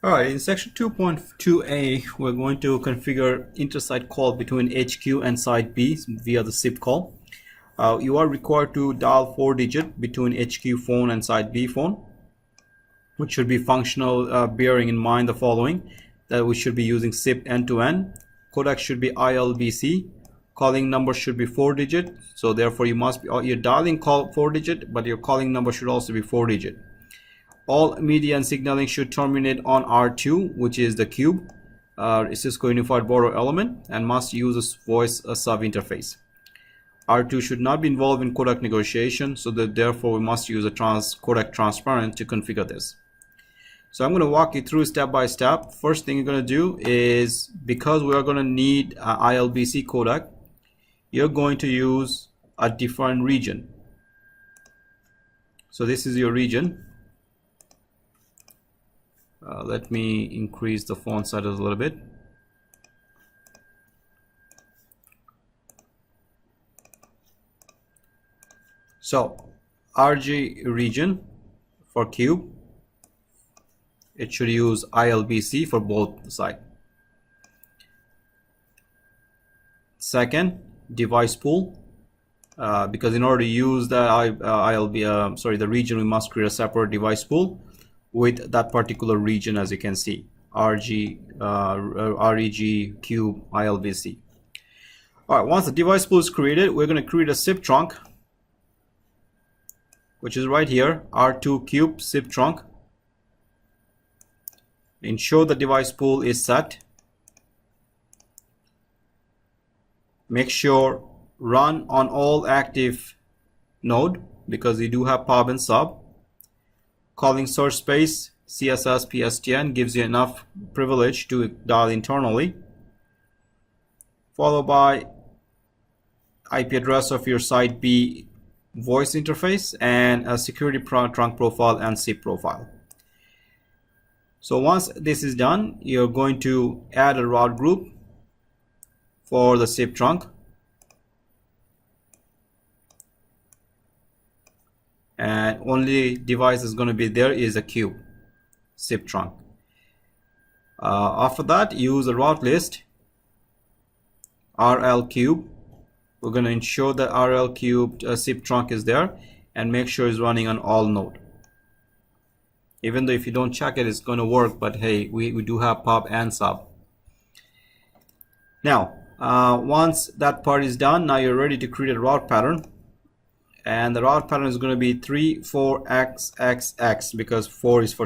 Alright, in section 2.2a, we're going to configure inter-site call between HQ and SiteB via the SIP call. You are required to dial 4-digit between HQ phone and SiteB phone, which should be functional, bearing in mind the following: that we should be using SIP end-to-end, codec should be ILBC, calling number should be 4-digit, so therefore you're dialing call 4-digit, but your calling number should also be 4-digit. All media and signaling should terminate on R2, which is the cube, Cisco Unified Border element, and must use a voice sub interface. R2 should not be involved in codec negotiation, so that therefore we must use a codec transparent to configure this. So I'm going to walk you through step by step. First thing you're going to do is, because we are going to need ILBC codec, you're going to use a different region. So this is your region. Let me increase the font size a little bit. So RG region for cube, it should use ILBC for both sides. Second, device pool, because in order to use the region, we must create a separate device pool with that particular region, as you can see, REG, cube, ILBC. All right, once the device pool is created, we're going to create a SIP trunk, which is right here, R2 cube SIP trunk. Ensure the device pool is set. Make sure run on all active node, because we do have pub and sub. Calling source space CSS PSTN gives you enough privilege to dial internally, followed by IP address of your SiteB voice interface and a security trunk profile and SIP profile. So once this is done, you're going to add a route group for the SIP trunk, and only device is going to be there is a cube SIP trunk. After that, use a route list RL cube. We're going to ensure that RL cube SIP trunk is there, and make sure it's running on all node. Even though if you don't check it, it's going to work, but hey, we do have pub and sub. Now once that part is done, now you're ready to create a route pattern. And the route pattern is going to be 3 4 X X X, because 4 is for